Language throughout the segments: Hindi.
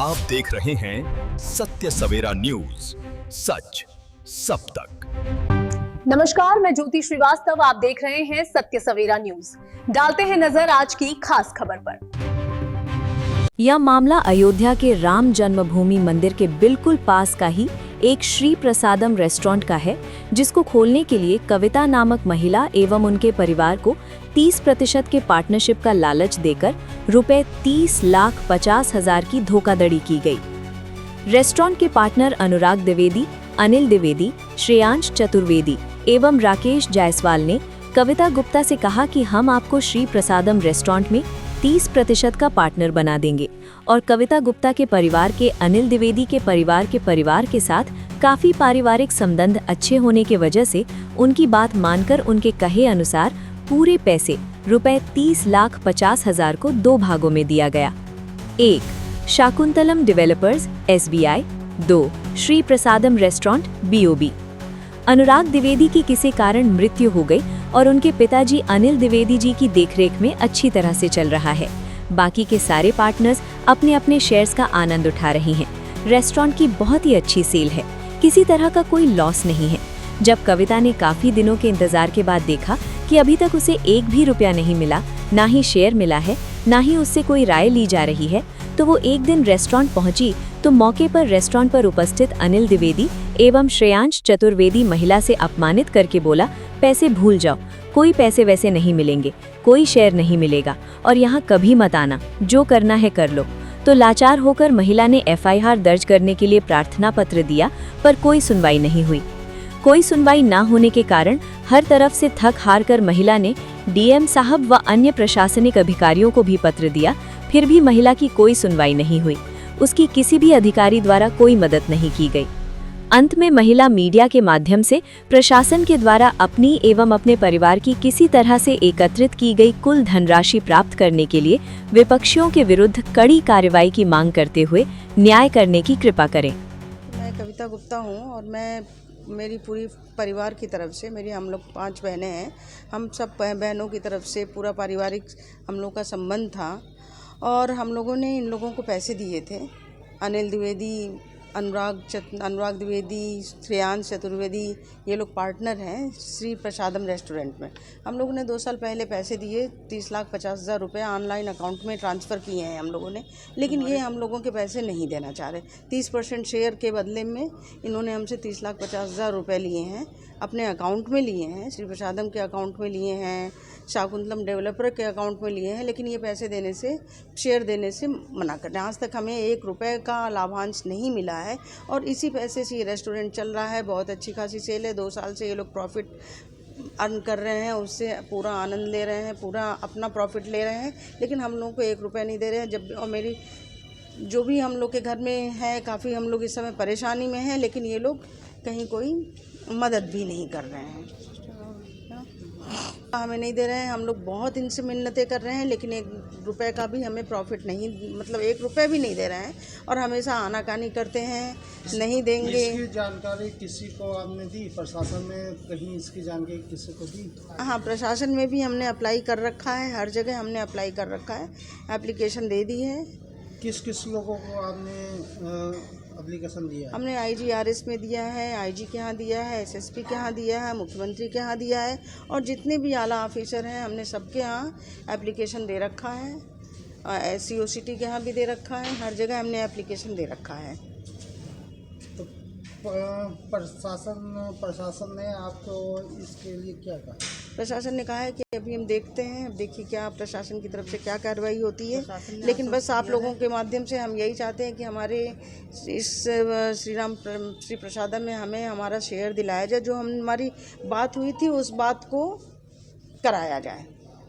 आप देख रहे हैं सत्य सवेरा न्यूज, सच सब तक। नमस्कार, मैं ज्योति श्रीवास्तव। आप देख रहे हैं सत्य सवेरा न्यूज। डालते हैं नजर आज की खास खबर पर। यह मामला अयोध्या के राम जन्मभूमि मंदिर के बिल्कुल पास का ही एक श्री प्रसादम रेस्टोरेंट का है, जिसको खोलने के लिए कविता नामक महिला एवं उनके परिवार को 30% के पार्टनरशिप का लालच देकर रुपए 30,50,000 की धोखाधड़ी की गई। रेस्टोरेंट के पार्टनर अनुराग द्विवेदी, अनिल द्विवेदी, श्रेयांश चतुर्वेदी एवं राकेश जायसवाल ने कविता गुप्ता से कहा कि हम आपको श्री प्रसादम रेस्टोरेंट में 30% का पार्टनर बना देंगे और कविता गुप्ता के परिवार के अनिल द्विवेदी के परिवार के साथ काफी पारिवारिक संबंध अच्छे होने के वजह से उनकी बात मानकर उनके कहे अनुसार पूरे पैसे रुपए 30,50,000 को 2 भागों में दिया गया। 1. Shakuntalam developers SBI, 2. Shri Prasadam restaurant BOB। Anurag Dwivedi की किसी कारण मृत्यु हो गई और उनके पिताजी अनिल द्विवेदी जी की देखरेख में अच्छी तरह से चल रहा है। बाकी के सारे पार्टनर्स अपने अपने शेयर्स का आनंद उठा रहे हैं। रेस्टोरेंट की बहुत ही अच्छी सेल है, किसी तरह का कोई लॉस नहीं है। जब कविता ने काफी दिनों के इंतजार के बाद देखा कि अभी तक उसे 1 भी रुपया नहीं मिला, ना ही शेयर मिला है, ना ही उससे कोई राय ली जा रही है, तो वो एक दिन रेस्टोरेंट पहुंची तो मौके पर रेस्टोरेंट पर उपस्थित अनिल द्विवेदी एवं श्रेयांश चतुर्वेदी महिला से अपमानित करके बोला, पैसे भूल जाओ, कोई पैसे वैसे नहीं मिलेंगे, कोई शेयर नहीं मिलेगा और यहाँ कभी मत आना, जो करना है कर लो। तो लाचार होकर महिला ने FIR दर्ज करने के लिए प्रार्थना पत्र दिया, पर कोई सुनवाई नहीं हुई। कोई सुनवाई ना होने के कारण हर तरफ से थक हार कर महिला ने DM साहब व अन्य प्रशासनिक अधिकारियों को भी पत्र दिया, फिर भी महिला की कोई सुनवाई नहीं हुई। उसकी किसी भी अधिकारी द्वारा कोई मदद नहीं की गई। अंत में महिला मीडिया के माध्यम से प्रशासन के द्वारा अपनी एवं अपने परिवार की किसी तरह से एकत्रित की गई कुल धनराशि प्राप्त करने के लिए विपक्षियों के विरुद्ध कड़ी कार्रवाई की मांग करते हुए न्याय करने की कृपा करें। मैं कविता गुप्ता हूँ और मैं मेरी पूरी परिवार की तरफ से, हम लोग 5 बहनें हैं, हम सब बहनों की तरफ से पूरा पारिवारिक हम लोग का संबंध था और हम लोगों ने इन लोगों को पैसे दिए थे। अनिल द्विवेदी, अनुराग द्विवेदी, श्रेयांश चतुर्वेदी, ये लोग पार्टनर हैं श्री प्रसादम रेस्टोरेंट में। हम लोगों ने 2 साल पहले पैसे दिए, 30,50,000 रुपये ऑनलाइन अकाउंट में ट्रांसफ़र किए हैं हम लोगों ने, लेकिन ये हम लोगों के पैसे नहीं देना चाह रहे। 30% शेयर के बदले में इन्होंने हमसे 30,50,000 रुपये लिए हैं, अपने अकाउंट में लिए हैं, श्री प्रसादम के अकाउंट में लिए हैं, शाकुंतलम डेवलपर के अकाउंट में लिए हैं, लेकिन ये पैसे देने से, शेयर देने से मना कर रहे हैं। आज तक हमें 1 रुपये का लाभांश नहीं मिला है और इसी पैसे से ये रेस्टोरेंट चल रहा है। बहुत अच्छी खासी सेल है, 2 साल से ये लोग प्रॉफिट अर्न कर रहे हैं, उससे पूरा आनंद ले रहे हैं, पूरा अपना प्रॉफिट ले रहे हैं, लेकिन हम लोगों को 1 रुपया नहीं दे रहे हैं। और मेरी जो भी हम लोग के घर में है, काफ़ी हम लोग इस समय परेशानी में हैं, लेकिन ये लोग कहीं कोई मदद भी नहीं कर रहे हैं, हमें नहीं दे रहे हैं। हम लोग बहुत इनसे मिन्नतें कर रहे हैं, लेकिन 1 रुपये का भी हमें प्रॉफिट नहीं, मतलब 1 रुपये भी नहीं दे रहे हैं और हमेशा आनाकानी करते हैं, नहीं देंगे। इसकी जानकारी किसी को आपने दी? प्रशासन में कहीं इसकी जानकारी किसी को दी? हाँ, प्रशासन में भी हमने अप्लाई कर रखा है, हर जगह हमने अप्लाई कर रखा है, एप्लीकेशन दे दी है। किस किस लोगों को आपने एप्लीकेशन दिया है? हमने IGRS में दिया है, IG के यहाँ दिया है, SSP के यहाँ दिया है, मुख्यमंत्री के यहाँ दिया है और जितने भी आला ऑफिसर हैं हमने सबके यहाँ एप्लीकेशन दे रखा है। SCOCT के यहाँ भी दे रखा है, हर जगह हमने एप्लीकेशन दे रखा है। तो प्रशासन ने आपको इसके लिए क्या कहा? प्रशासन ने कहा है कि अभी हम देखते हैं, अब देखिए क्या प्रशासन की तरफ से क्या कार्रवाई होती है, लेकिन बस आप लोगों के माध्यम से हम यही चाहते हैं कि हमारे इस श्री प्रसादम में हमें हमारा शेयर दिलाया जाए, जो हमारी बात हुई थी उस बात को कराया जाए।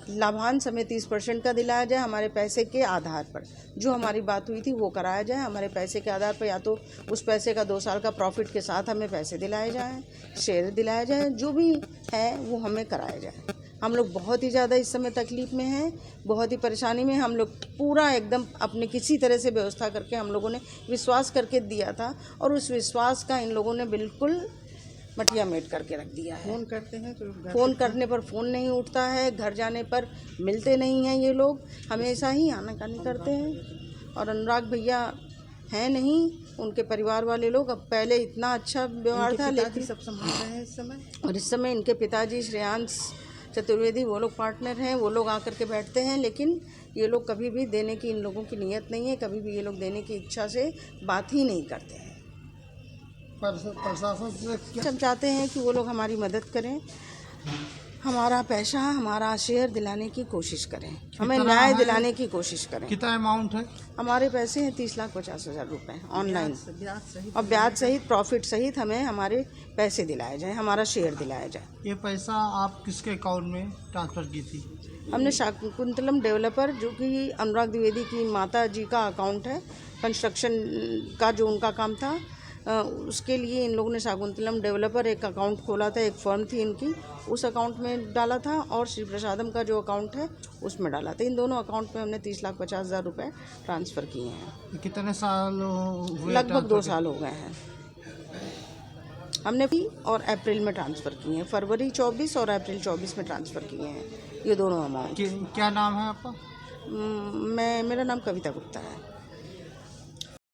लाभांश हमें 30% का दिलाया जाए, हमारे पैसे के आधार पर जो हमारी बात हुई थी वो कराया जाए। हमारे पैसे के आधार पर या तो उस पैसे का 2 साल का प्रॉफिट के साथ हमें पैसे दिलाए जाएं, शेयर दिलाया जाए, जो भी है वो हमें कराया जाए। हम लोग बहुत ही ज़्यादा इस समय तकलीफ़ में हैं, बहुत ही परेशानी में। हम लोग पूरा एकदम अपने किसी तरह से व्यवस्था करके हम लोगों ने विश्वास करके दिया था और उस विश्वास का इन लोगों ने बिल्कुल मटिया मेट करके रख दिया है। फ़ोन करते हैं तो फ़ोन करने पर फ़ोन नहीं उठता है, घर जाने पर मिलते नहीं हैं, ये लोग हमेशा ही आनाकानी करते हैं। और अनुराग भैया हैं नहीं उनके परिवार वाले लोग। अब पहले इतना अच्छा व्यवहार था, लेकिन सब संभाल रहे हैं इस समय। और इस समय इनके पिताजी श्रेयांश चतुर्वेदी वो लोग पार्टनर हैं, वो लोग आकर के बैठते हैं, लेकिन ये लोग कभी भी देने की इन लोगों की नीयत नहीं है, कभी भी ये लोग देने की इच्छा से बात ही नहीं करते हैं। प्रशासन से क्या हम चाहते हैं कि वो लोग हमारी मदद करें, हमारा पैसा, हमारा शेयर दिलाने की कोशिश करें, हमें कितना न्याय है? दिलाने की कोशिश करें। कितना अमाउंट है? हमारे पैसे हैं 30,50,000 रुपये ऑनलाइन, ब्याज सहित और ब्याज सहित, प्रॉफिट सहित हमें हमारे पैसे दिलाए जाएं, हमारा शेयर दिलाया जाए। ये पैसा आप किसके अकाउंट में ट्रांसफ़र की थी? हमने शाकुंतलम डेवलपर, जो कि अनुराग द्विवेदी की माता जी का अकाउंट है, कंस्ट्रक्शन का जो उनका काम था, उसके लिए इन लोगों ने शाकुंतलम डेवलपर एक अकाउंट खोला था, एक फर्म थी इनकी, उस अकाउंट में डाला था, और श्री प्रसादम का जो अकाउंट है उसमें डाला था। इन दोनों अकाउंट में हमने 30,50,000 रुपये ट्रांसफ़र किए हैं। कितने साल हुए? लगभग 2 साल हो गए हैं। हमने भी और अप्रैल में ट्रांसफ़र किए हैं, फरवरी 24 और अप्रैल 24 में ट्रांसफ़र किए हैं ये दोनों अमाउंट। क्या नाम है आपका? मेरा नाम कविता गुप्ता है।